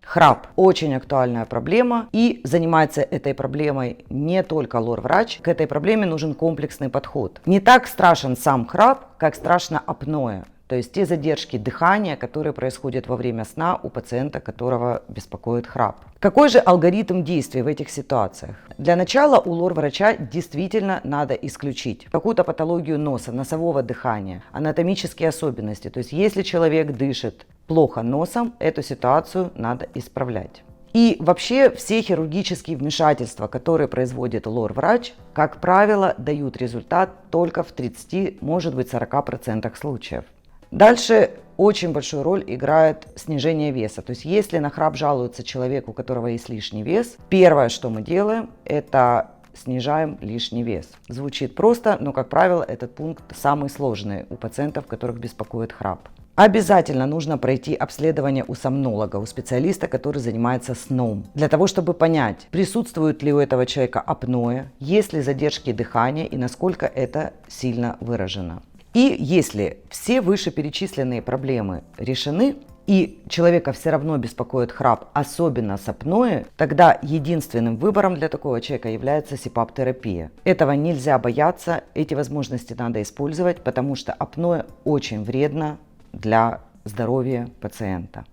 Храп – очень актуальная проблема, и занимается этой проблемой не только лор-врач. К этой проблеме нужен комплексный подход. Не так страшен сам храп, как страшно апноэ. То есть те задержки дыхания, которые происходят во время сна у пациента, которого беспокоит храп. Какой же алгоритм действий в этих ситуациях? Для начала у лор-врача действительно надо исключить какую-то патологию носа, носового дыхания, анатомические особенности. То есть если человек дышит плохо носом, эту ситуацию надо исправлять. И вообще все хирургические вмешательства, которые производит лор-врач, как правило, дают результат только в 30, может быть 40% случаев. Дальше очень большую роль играет снижение веса. То есть если на храп жалуется человек, у которого есть лишний вес, первое, что мы делаем, это снижаем лишний вес. Звучит просто, но, как правило, этот пункт самый сложный у пациентов, которых беспокоит храп. Обязательно нужно пройти обследование у сомнолога, у специалиста, который занимается сном, для того, чтобы понять, присутствует ли у этого человека апноэ, есть ли задержки дыхания и насколько это сильно выражено. И если все вышеперечисленные проблемы решены, и человека все равно беспокоит храп, особенно с апноэ, тогда единственным выбором для такого человека является СИПАП-терапия. Этого нельзя бояться, эти возможности надо использовать, потому что апноэ очень вредно для здоровья пациента.